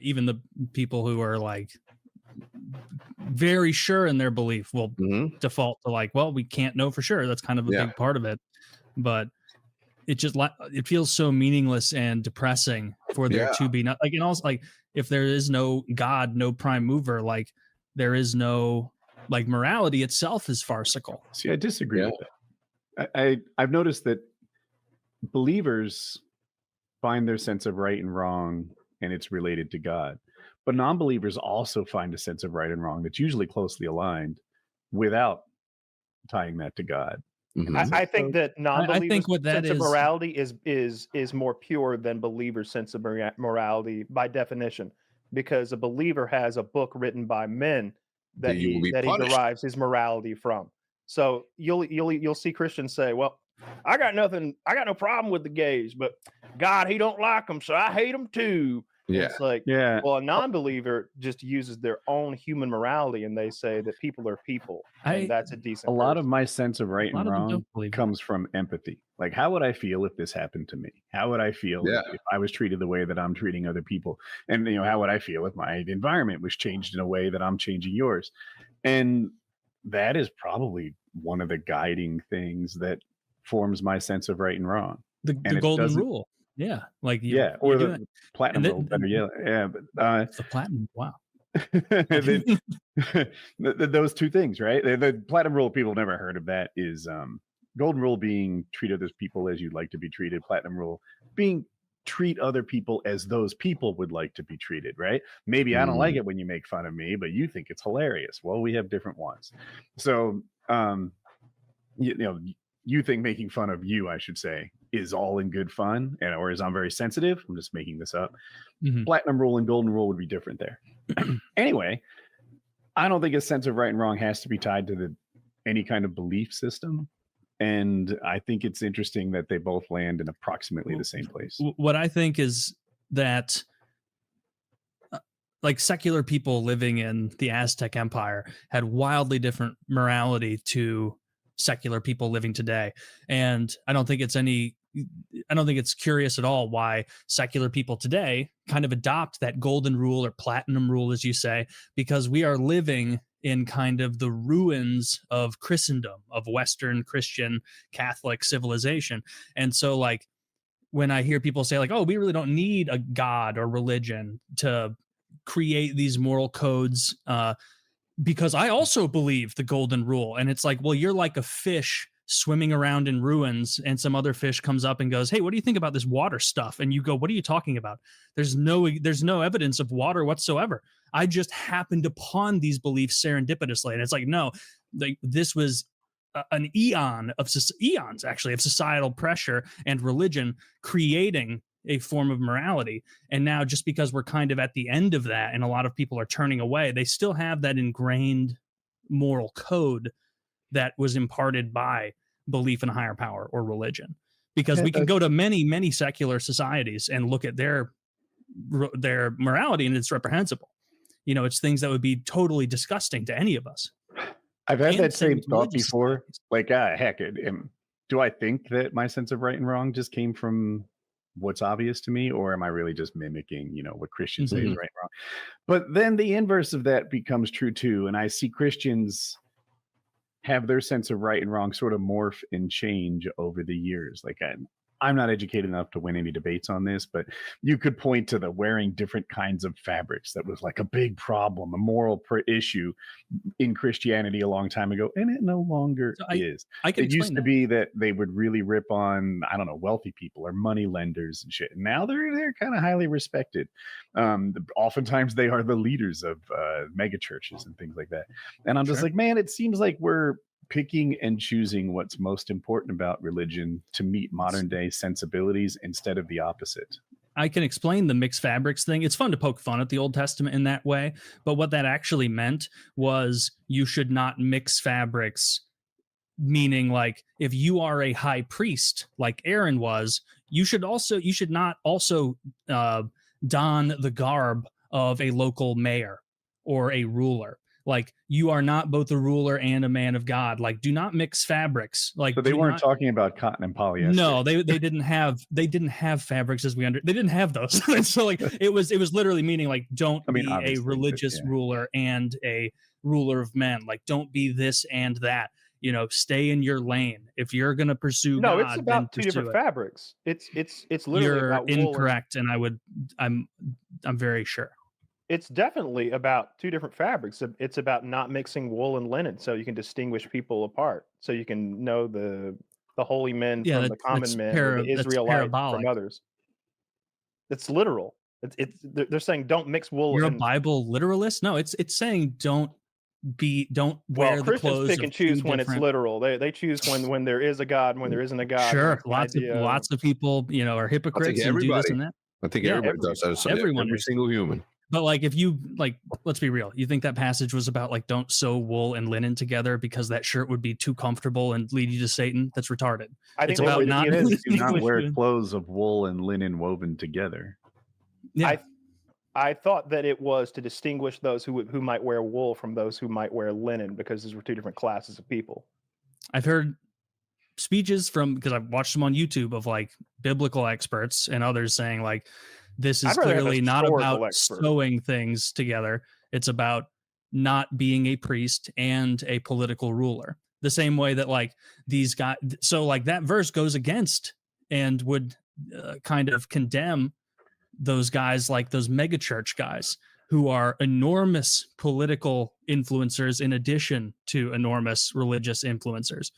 even the people who are like very sure in their belief will default to like, well, we can't know for sure. That's kind of a big part of it. But it feels so meaningless and depressing for there to be not like, and also like if there is no God, no prime mover, like there is no like morality itself is farcical. See, I disagree with that. I've noticed that believers find their sense of right and wrong, and it's related to God. But non-believers also find a sense of right and wrong that's usually closely aligned without tying that to God. I think that non-believers' sense of morality is more pure than believers' sense of morality by definition, because a believer has a book written by men that he derives his morality from. So you'll see Christians say, "Well, I got no problem with the gays, but God, He don't like them, so I hate them too." Yeah. It's like, well, a non-believer just uses their own human morality, and they say that people are people, and that's a decent. A lot of my sense of right and wrong comes from empathy. Like, how would I feel if this happened to me? How would I feel if I was treated the way that I'm treating other people? And how would I feel if my environment was changed in a way that I'm changing yours? And that is probably one of the guiding things that forms my sense of right and wrong. The golden rule. Yeah. Like, or the platinum rule. But it's the platinum. Wow. Those two things, right? The platinum rule, people have never heard of that, is golden rule being treat other people as you'd like to be treated. Platinum rule being treat other people as those people would like to be treated, right? Maybe I don't like it when you make fun of me, but you think it's hilarious. Well, we have different ones. So, you think making fun of you, I should say, is all in good fun, or is I'm very sensitive. I'm just making this up. Platinum rule and golden rule would be different there. Anyway, I don't think a sense of right and wrong has to be tied to any kind of belief system. And I think it's interesting that they both land in approximately the same place. What I think is that like secular people living in the Aztec Empire had wildly different morality to secular people living today. And I don't think it's curious at all why secular people today kind of adopt that golden rule or platinum rule, as you say, because we are living in kind of the ruins of Christendom, of Western Christian Catholic civilization. And so like when I hear people say like, oh, we really don't need a God or religion to create these moral codes, because I also believe the golden rule. And it's like, well, you're like a fish swimming around in ruins, and some other fish comes up and goes, hey, what do you think about this water stuff? And you go, what are you talking about? There's no evidence of water whatsoever. I just happened upon these beliefs serendipitously. And it's like, no, this was an eons of societal pressure and religion creating a form of morality. And now just because we're kind of at the end of that and a lot of people are turning away, they still have that ingrained moral code that was imparted by belief in a higher power or religion. Because we can go to many, many secular societies and look at their morality, and it's reprehensible. It's things that would be totally disgusting to any of us. I've had that same thought before. Like, heck, do I think that my sense of right and wrong just came from what's obvious to me, or am I really just mimicking, what Christians say is right and wrong? But then the inverse of that becomes true too. And I see Christians have their sense of right and wrong sort of morph and change over the years. Like I'm not educated enough to win any debates on this, but you could point to the wearing different kinds of fabrics that was like a big problem, a moral issue in Christianity a long time ago, and it no longer is. It used to be that they would really rip on, I don't know, wealthy people or money lenders and shit. And now they're kind of highly respected. Oftentimes they are the leaders of mega churches and things like that. And I'm just like, man, it seems like we're picking and choosing what's most important about religion to meet modern day sensibilities instead of the opposite. I can explain the mixed fabrics thing. It's fun to poke fun at the Old Testament in that way, but what that actually meant was you should not mix fabrics, meaning like if you are a high priest like Aaron was, you should not also don the garb of a local mayor or a ruler. like you are not both a ruler and a man of God. Like, do not mix fabrics. Like, so they weren't talking about cotton and polyester. No, they didn't have fabrics as they didn't have those. So like it was literally meaning like don't be a religious ruler and a ruler of men. Like don't be this and that. You know, stay in your lane. If you're gonna pursue God, it's about two different fabrics. It's literally you're about incorrect, and I'm very sure. It's definitely about two different fabrics. It's about not mixing wool and linen, so you can distinguish people apart. So you can know the holy men from the common men, the Israelites from others. It's literal. They're saying don't mix wool. You're a Bible literalist? No, it's saying don't wear the clothes. Pick and choose when it's literal. They choose when there is a God and when there isn't a God. Sure, lots of people, you know, are hypocrites and do this and that. I think everybody does that. Every single human. But like, if you like, let's be real. You think that passage was about like, don't sew wool and linen together because that shirt would be too comfortable and lead you to Satan? That's retarded. I think it's about not wear clothes of wool and linen woven together. Yeah. I thought that it was to distinguish those who might wear wool from those who might wear linen, because these were two different classes of people. I've heard speeches because I've watched them on YouTube of like biblical experts and others saying like, this is clearly not about sewing things together. It's about not being a priest and a political ruler. The same way that like these guys, so like that verse goes against and would kind of condemn those guys, like those megachurch guys who are enormous political influencers in addition to enormous religious influencers.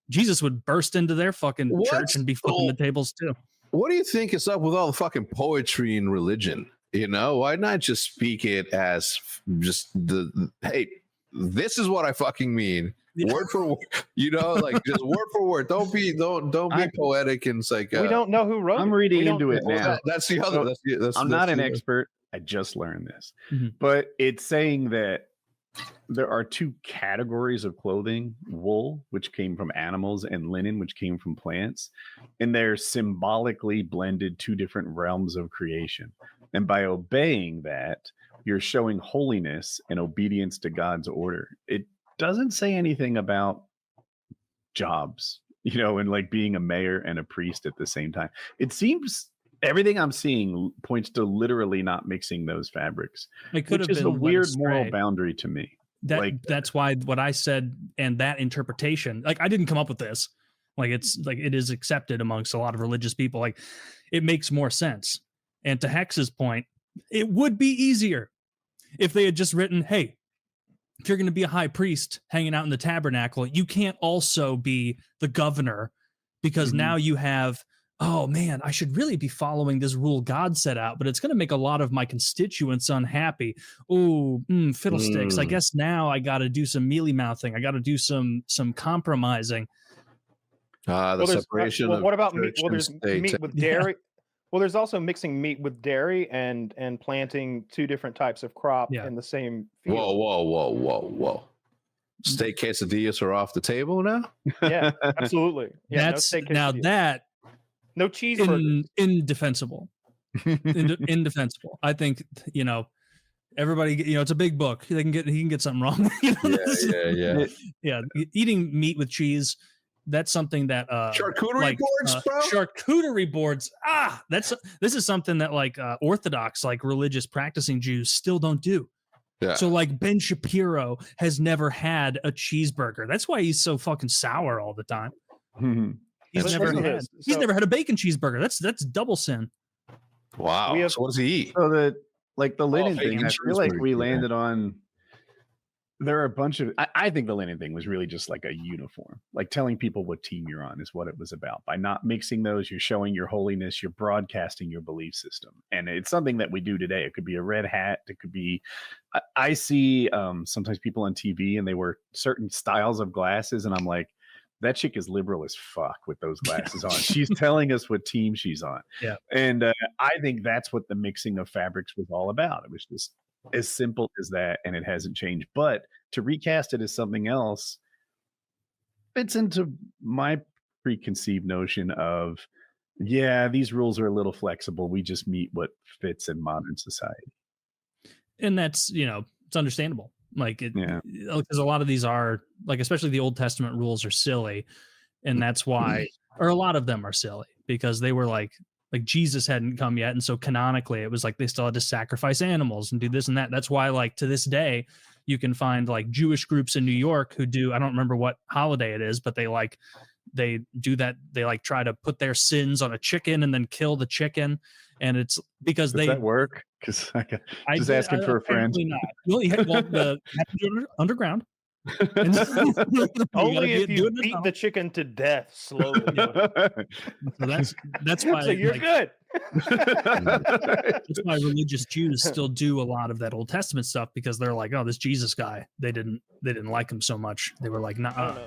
Jesus would burst into their fucking church and be flipping the tables too. What do you think is up with all the fucking poetry in religion? You know, why not just speak it as just hey, this is what I fucking mean. Yeah. Word for word, you know, like just word for word. Don't be poetic and it's like we don't know who wrote. I'm reading into it now. That's the other. I'm not an expert. I just learned this, but it's saying that there are two categories of clothing: wool, which came from animals, and linen, which came from plants, and they're symbolically blended two different realms of creation. And by obeying that, you're showing holiness and obedience to God's order. It doesn't say anything about jobs, you know, and like being a mayor and a priest at the same time. It seems everything I'm seeing points to literally not mixing those fabrics, which is a weird moral boundary to me. That's why what I said and that interpretation, like I didn't come up with this. Like it's like it is accepted amongst a lot of religious people. Like it makes more sense. And to Hex's point, it would be easier if they had just written, hey, if you're going to be a high priest hanging out in the tabernacle, you can't also be the governor because now you have, oh man, I should really be following this rule God set out, but it's going to make a lot of my constituents unhappy. Oh, fiddlesticks. I guess now I got to do some mealy mouthing. I got to do some compromising. Separation. What about meat? Well, there's meat with dairy. Yeah. Well, there's also mixing meat with dairy and planting two different types of crop in the same field. Whoa. Steak quesadillas are off the table now? Yeah, absolutely. Yeah, no cheeseburgers. Indefensible. Indefensible. I think, you know, everybody, you know, it's a big book. He can get something wrong. You know? Yeah. Eating meat with cheese, that's something that charcuterie boards, bro. Charcuterie boards. This is something that like Orthodox, like religious practicing Jews still don't do. Yeah. So like Ben Shapiro has never had a cheeseburger. That's why he's so fucking sour all the time. He's never had a bacon cheeseburger. That's double sin. Wow. So what does he eat? So the linen thing, I feel like we landed on. There are a bunch of. I think the linen thing was really just like a uniform, like telling people what team you're on is what it was about. By not mixing those, you're showing your holiness. You're broadcasting your belief system, and it's something that we do today. It could be a red hat. It could be. I see sometimes people on TV and they wear certain styles of glasses, and I'm like, that chick is liberal as fuck with those glasses on. She's telling us what team she's on. Yeah, and I think that's what the mixing of fabrics was all about. It was just as simple as that, and it hasn't changed. But to recast it as something else fits into my preconceived notion of, yeah, these rules are a little flexible. We just meet what fits in modern society. And that's, you know, it's understandable. Like it, because a lot of these are like, especially the Old Testament rules are silly, and that's why, or a lot of them are silly because they were like Jesus hadn't come yet, and so canonically it was like they still had to sacrifice animals and do this and that. That's why, like, to this day, you can find like Jewish groups in New York who do, I don't remember what holiday it is, but they do that. They like try to put their sins on a chicken and then kill the chicken. And it's because Does that work? Because I just asking for a friend. Not. Well, the underground. Only if you beat the chicken to death slowly. So that's why. So you're good. That's why religious Jews still do a lot of that Old Testament stuff, because they're like, oh, this Jesus guy, they didn't like him so much. They were like, nah.